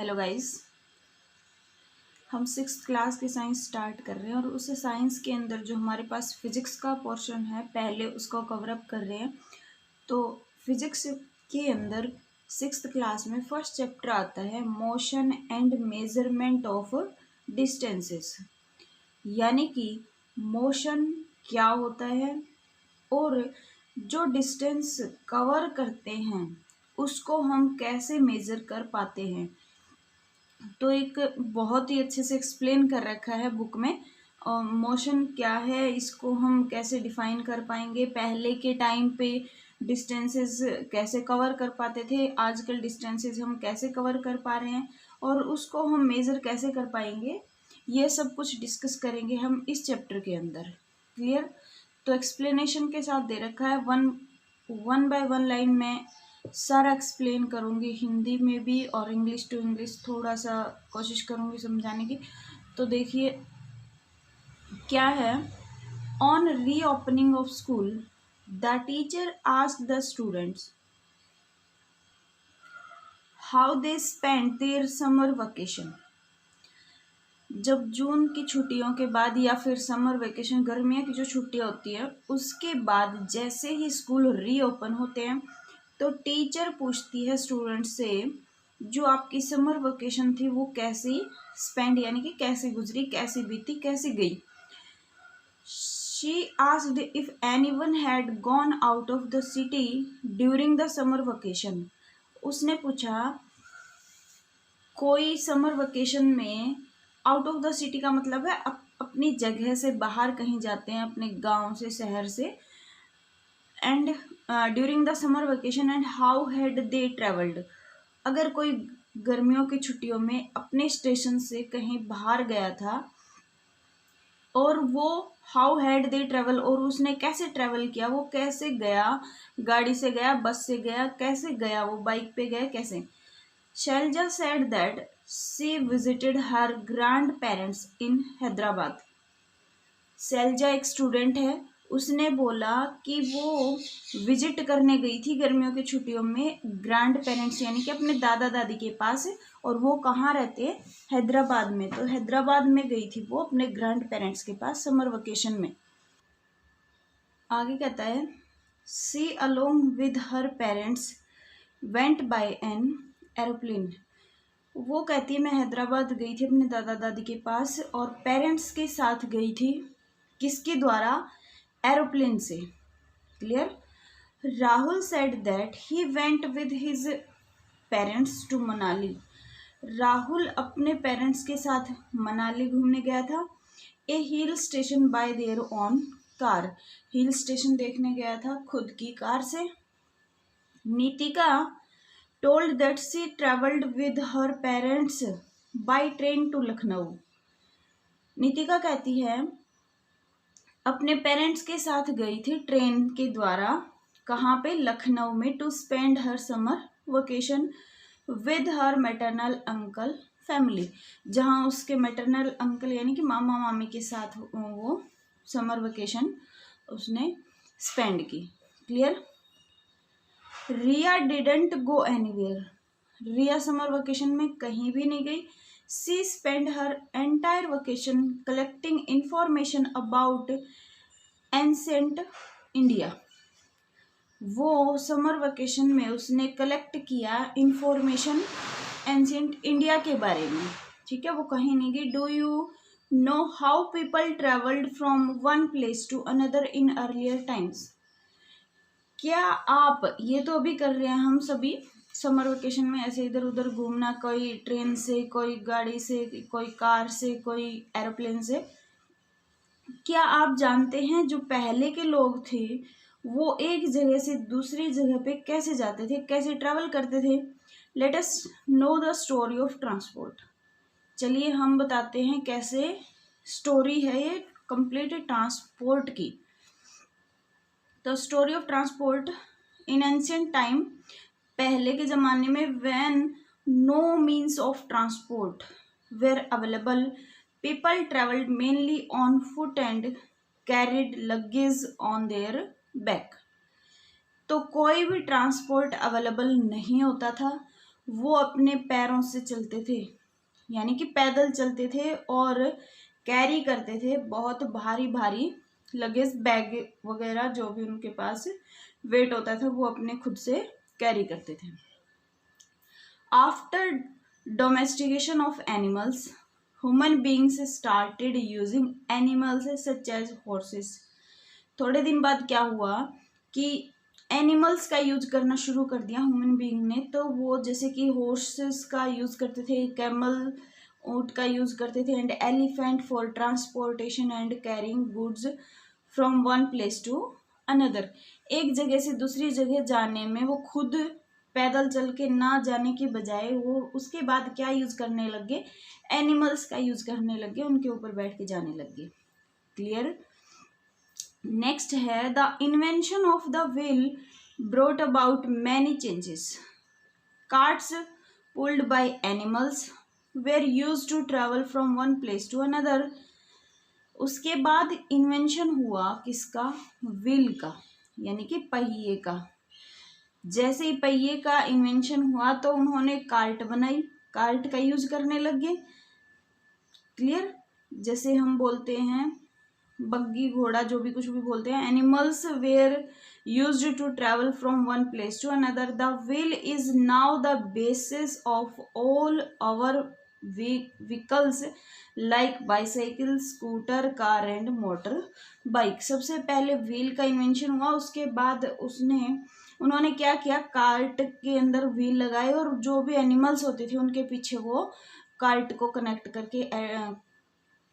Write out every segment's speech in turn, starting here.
Hello guys, हम 6th class की science start कर रहे हैं और उस साइंस के अंदर जो हमारे पास फिजिक्स का पोर्शन है पहले उसको कवर अप कर रहे हैं। तो फिजिक्स के अंदर 6th क्लास में फर्स्ट चैप्टर आता है motion and measurement of distances, यानी कि मोशन क्या होता है और जो डिस्टेंस कवर करते हैं उसको हम कैसे मेज़र कर पाते हैं। तो एक बहुत ही अच्छे से एक्सप्लेन कर रखा है बुक में। मोशन क्या है, इसको हम कैसे डिफाइन कर पाएंगे, पहले के टाइम पे डिस्टेंसेस कैसे कवर कर पाते थे, आजकल डिस्टेंसेस हम कैसे कवर कर पा रहे हैं और उसको हम मेज़र कैसे कर पाएंगे, ये सब कुछ डिस्कस करेंगे हम इस चैप्टर के अंदर। क्लियर? तो एक्सप्लेनेशन के साथ दे रखा है, वन बाय वन लाइन में सारा एक्सप्लेन करूँगी, हिंदी में भी और इंग्लिश टू इंग्लिश थोड़ा सा कोशिश करूँगी समझाने की। तो देखिए क्या है। On reopening of school the teacher asked the students how they spend their summer vacation. जब जून की छुट्टियों के बाद या फिर समर वेकेशन, गर्मियों की जो छुट्टियां होती है उसके बाद जैसे ही स्कूल रीओपन होते हैं तो टीचर पूछती है स्टूडेंट से जो आपकी समर वेकेशन थी वो कैसी स्पेंड यानी कि कैसे गुजरी, कैसी बीती, कैसी गई। She asked if anyone had gone out of the city during the summer vacation. उसने पूछा कोई समर वेकेशन में आउट ऑफ द सिटी का मतलब है अपनी जगह से बाहर कहीं जाते हैं, अपने गांव से, शहर से। And during the summer vacation and how had they travelled. अगर कोई गर्मियों की छुट्टियों में अपने स्टेशन से कहीं बाहर गया था और वो हाउ हैड दे ट्रेवल, और उसने कैसे ट्रेवल किया, वो कैसे गया, गाड़ी से गया, बस से गया, कैसे गया, वो बाइक पे गया, कैसे। Selja said that she visited her grandparents in Hyderabad. Selja एक स्टूडेंट है, उसने बोला कि वो विजिट करने गई थी गर्मियों की छुट्टियों में ग्रैंड पेरेंट्स यानी कि अपने दादा दादी के पास, और वो कहाँ रहते हैं, हैदराबाद में। तो हैदराबाद में गई थी वो अपने ग्रैंड पेरेंट्स के पास समर वेकेशन में। आगे कहता है she along with her parents went by an aeroplane. वो कहती है मैं हैदराबाद गई थी अपने दादा दादी के पास और पेरेंट्स के साथ गई थी, किसके द्वारा, एरोप्लेन से। Clear? Rahul said that he went with his parents to Manali. Rahul अपने पेरेंट्स के साथ मनाली घूमने गया था। A hill station by their own car. Hill station देखने गया था खुद की कार से। Nitika told that she travelled with her parents by train to Lucknow. Nitika कहती है अपने पेरेंट्स के साथ गई थी ट्रेन के द्वारा, कहाँ पे, लखनऊ में, to spend her summer vacation with her maternal uncle family, जहाँ उसके मैटरनल अंकल यानी कि मामा मामी के साथ वो समर वेकेशन उसने स्पेंड की। Clear? Riya didn't go anywhere. Riya summer vacation में कहीं भी नहीं गई। She spend her entire vacation collecting information about ancient India. वो समर वेकेशन में उसने कलेक्ट किया इंफॉर्मेशन एंसेंट इंडिया के बारे में। ठीक है, वो कहीं नहीं गई। Do you know how people travelled from one place to another in earlier times. क्या आप, ये तो अभी कर रहे हैं हम सभी समर वेकेशन में ऐसे इधर उधर घूमना, कोई ट्रेन से, कोई गाड़ी से, कोई कार से, कोई एरोप्लेन से। क्या आप जानते हैं जो पहले के लोग थे वो एक जगह से दूसरी जगह पे कैसे जाते थे, कैसे ट्रेवल करते थे। Let us know the story of transport. चलिए हम बताते हैं कैसे स्टोरी है ये कंप्लीट ट्रांसपोर्ट की। तो story of transport in ancient time, पहले के ज़माने में, when no means of transport were available, people travelled mainly on foot and carried luggage on their back. तो कोई भी ट्रांसपोर्ट अवेलेबल नहीं होता था वो अपने पैरों से चलते थे, यानी कि पैदल चलते थे और कैरी करते थे बहुत भारी भारी लगेज, बैग वगैरह जो भी उनके पास वेट होता था वो अपने खुद से कैरी करते थे। After domestication of animals, human beings started using animals such as horses. थोड़े दिन बाद क्या हुआ कि एनिमल्स का यूज करना शुरू कर दिया ह्यूमन बीइंग ने। तो वो जैसे कि हॉर्सेस का यूज करते थे, कैमल ऊंट का यूज करते थे, and elephant for transportation and carrying goods from one place to another. एक जगह से दूसरी जगह जाने में वो खुद पैदल चल के ना जाने के बजाय वो उसके बाद क्या यूज करने लगे, एनिमल्स का यूज करने लगे, उनके ऊपर बैठ के जाने लगे। क्लियर। नेक्स्ट है the invention of the wheel brought about many changes. Carts pulled by animals were use to travel from one place to another. उसके बाद इन्वेंशन हुआ किसका, व्हील का, यानी कि पहिए का। जैसे ही पहिए का इन्वेंशन हुआ तो उन्होंने कार्ट बनाई, कार्ट का यूज करने लगे। क्लियर। जैसे हम बोलते हैं बग्गी, घोड़ा, जो भी कुछ भी बोलते हैं। Animals were used to travel from one place to another. The wheel is now the basis of all our vehicles like bicycle, scooter, car and motor bike. सबसे पहले व्हील का इन्वेंशन हुआ, उसके बाद उन्होंने क्या किया, कार्ट के अंदर व्हील लगाए और जो भी एनिमल्स होते थे उनके पीछे वो कार्ट को कनेक्ट करके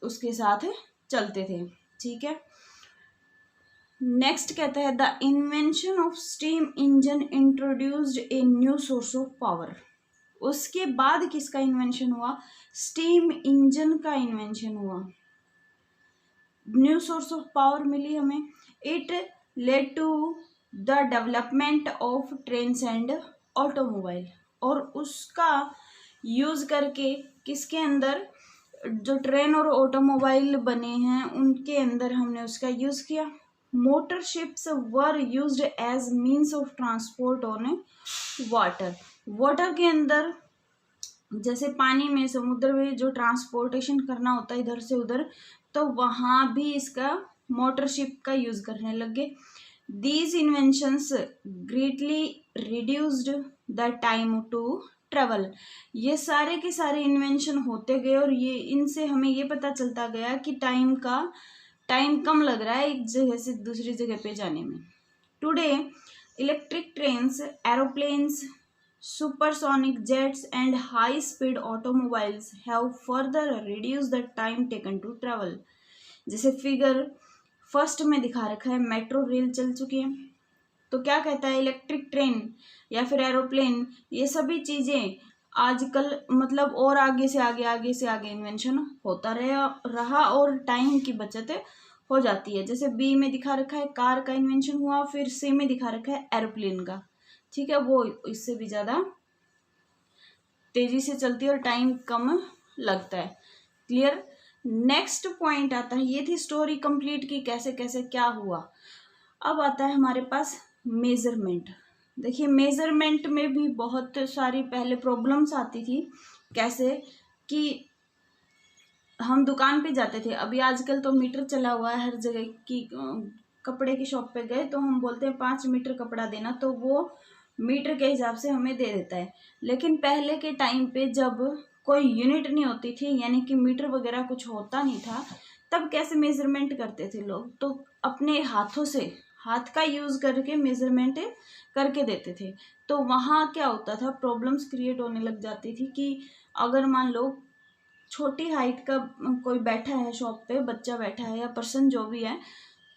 उसके साथ चलते थे। ठीक है। नेक्स्ट कहता है the invention of steam engine introduced a new source of power. उसके बाद किसका इन्वेंशन हुआ, स्टीम इंजन का इन्वेंशन हुआ, न्यू सोर्स ऑफ पावर मिली हमें। It led to the development of trains and automobile. और उसका यूज करके किसके अंदर, जो ट्रेन और ऑटोमोबाइल बने हैं उनके अंदर हमने उसका यूज किया। Motor ships were used as means of transport on water. Water के अंदर, जैसे पानी में, समुद्र में जो ट्रांसपोर्टेशन करना होता है इधर से उधर, तो वहाँ भी इसका मोटर शिप का यूज करने लगे। These inventions greatly reduced the time to travel. ये सारे के सारे इन्वेंशन होते गए और ये इनसे हमें ये पता चलता गया कि टाइम कम लग रहा है एक जगह से दूसरी जगह पे जाने में। Today electric trains, aeroplanes, supersonic jets and high speed automobiles have further reduce the time taken to travel. जैसे फिगर फर्स्ट में दिखा रखा है, मेट्रो रेल चल चुकी है। तो क्या कहता है, इलेक्ट्रिक ट्रेन या फिर एरोप्लेन, ये सभी चीज़ें आजकल मतलब और आगे से आगे इन्वेंशन होता रहा और टाइम की बचत हो जाती है। जैसे बी में दिखा रखा है कार का इन्वेंशन हुआ, फिर सी में दिखा रखा है एरोप्लेन का। ठीक है, वो इससे भी ज़्यादा तेज़ी से चलती है और टाइम कम लगता है। क्लियर। नेक्स्ट पॉइंट आता है, ये थी स्टोरी कंप्लीट की कैसे कैसे क्या हुआ। अब आता है हमारे पास मेजरमेंट। देखिए मेजरमेंट में भी बहुत सारी पहले प्रॉब्लम्स आती थी। कैसे कि हम दुकान पे जाते थे, अभी आजकल तो मीटर चला हुआ है हर जगह की। कपड़े की शॉप पे गए तो हम बोलते हैं 5 मीटर कपड़ा देना, तो वो मीटर के हिसाब से हमें दे देता है। लेकिन पहले के टाइम पे जब कोई यूनिट नहीं होती थी, यानी कि मीटर वगैरह कुछ होता नहीं था, तब कैसे मेजरमेंट करते थे लोग, तो अपने हाथों से, हाथ का यूज़ करके मेजरमेंट करके देते थे। तो वहाँ क्या होता था, प्रॉब्लम्स क्रिएट होने लग जाती थी कि अगर मान लो छोटी हाइट का कोई बैठा है शॉप पे, बच्चा बैठा है या पर्सन जो भी है,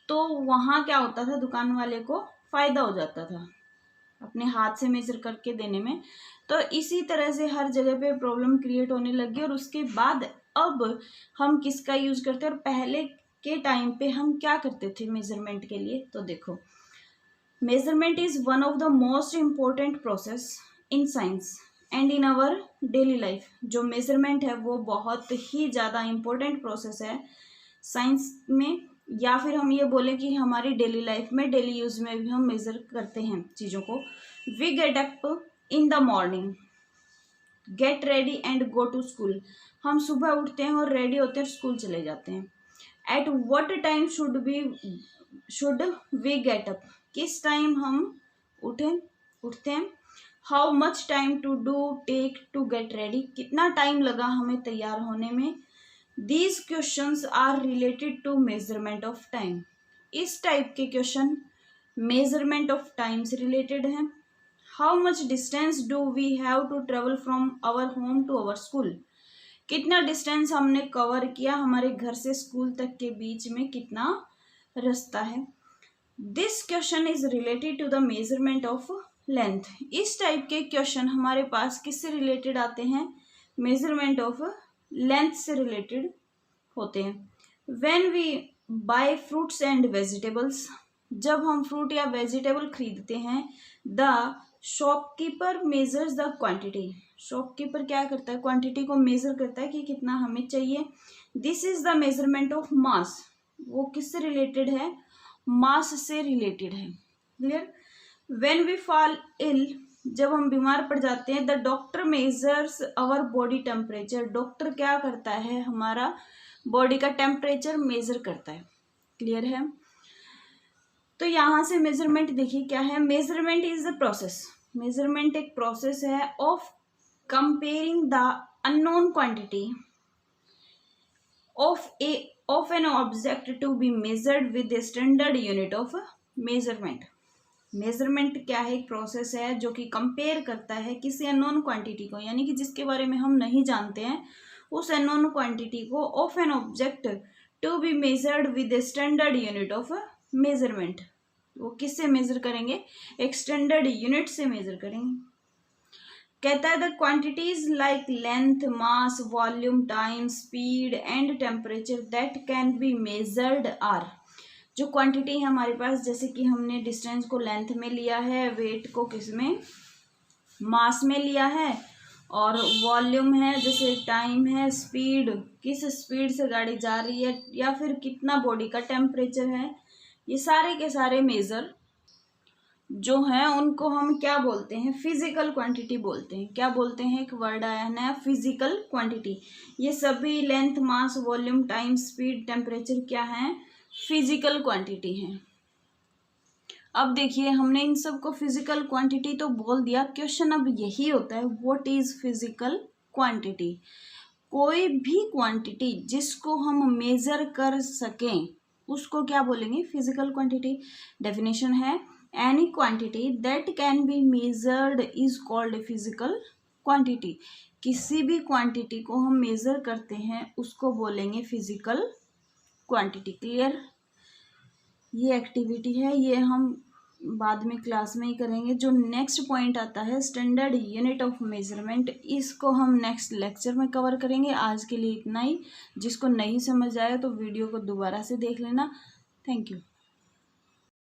तो वहाँ क्या होता था, दुकान वाले को फ़ायदा हो जाता था अपने हाथ से मेजर करके देने में। तो इसी तरह से हर जगह पे प्रॉब्लम क्रिएट होने लगी। और उसके बाद अब हम किसका यूज़ करते हैं, और पहले के टाइम पे हम क्या करते थे मेजरमेंट के लिए। तो देखो, measurement is one of the most important process in science and in our daily life. जो मेजरमेंट है वो बहुत ही ज़्यादा इम्पोर्टेंट प्रोसेस है साइंस में, या फिर हम ये बोलें कि हमारी डेली लाइफ में, डेली यूज़ में भी हम मेज़र करते हैं चीज़ों को। We get up in the morning, get ready and go to school, हम सुबह उठते हैं और रेडी होते हैं, स्कूल चले जाते हैं। At what time should we get up, किस टाइम हम उठते हैं। How much time take to get ready, कितना टाइम लगा हमें तैयार होने में। These questions are related to measurement of time, इस टाइप के क्वेश्चन मेजरमेंट ऑफ टाइम से रिलेटेड है। How much distance do we have to travel from our home to our school, कितना डिस्टेंस हमने कवर किया, हमारे घर से स्कूल तक के बीच में कितना रास्ता है। This question is related to the measurement of length, इस टाइप के क्वेश्चन हमारे पास किससे रिलेटेड आते हैं, मेजरमेंट ऑफ लेंथ से रिलेटेड होते हैं। When we buy fruits and vegetables, जब हम फ्रूट या वेजिटेबल खरीदते हैं, the shopkeeper measures the quantity, shopkeeper क्या करता है, क्वांटिटी को मेजर करता है कि कितना हमें चाहिए। This is the measurement of mass, वो किससे रिलेटेड है, मास से रिलेटेड है। Clear. When we fall ill, जब हम बीमार पड़ जाते हैं, the doctor measures our body temperature, doctor क्या करता है, हमारा बॉडी का टेम्परेचर मेजर करता है। क्लियर है। तो यहाँ से मेजरमेंट देखिए क्या है, measurement is the process, measurement एक प्रोसेस है of comparing the unknown quantity of an object to be measured with the standard unit of measurement. Measurement क्या है, एक प्रोसेस है जो कि कंपेयर करता है किसी अननोन क्वांटिटी को, यानी कि जिसके बारे में हम नहीं जानते हैं, उस अननोन क्वांटिटी को of an object to be measured with the standard unit of measurement. वो किससे मेजर करेंगे, एक स्टैंडर्ड यूनिट से मेजर करेंगे। कहता है the quantities like length, mass, volume, time, speed and temperature that can be measured are, जो quantity है हमारे पास, जैसे कि हमने डिस्टेंस को लेंथ में लिया है, वेट को किस में, मास में लिया है, और वॉल्यूम है, जैसे टाइम है, स्पीड, किस स्पीड से गाड़ी जा रही है, या फिर कितना बॉडी का टेम्परेचर है, ये सारे के सारे मेजर जो हैं उनको हम क्या बोलते हैं, फिजिकल क्वांटिटी बोलते हैं। क्या बोलते हैं, एक वर्ड आया नया, फिजिकल क्वांटिटी। ये सभी length, mass, volume, time, speed, temperature क्या हैं, फिजिकल क्वांटिटी हैं। अब देखिए हमने इन सब को फिजिकल क्वांटिटी तो बोल दिया, क्वेश्चन अब यही होता है, व्हाट इज फिजिकल क्वांटिटी। कोई भी क्वांटिटी जिसको हम मेजर कर सकें उसको क्या बोलेंगे, फिजिकल क्वांटिटी। डेफिनेशन है, any quantity that can be measured is called physical quantity, किसी भी क्वांटिटी को हम मेजर करते हैं उसको बोलेंगे फिजिकल क्वांटिटी। क्लियर। ये एक्टिविटी है, ये हम बाद में क्लास में ही करेंगे। जो नेक्स्ट पॉइंट आता है स्टैंडर्ड यूनिट ऑफ मेजरमेंट, इसको हम नेक्स्ट लेक्चर में कवर करेंगे। आज के लिए इतना ही, जिसको नहीं समझ आया तो वीडियो को दोबारा से देख लेना। Thank you.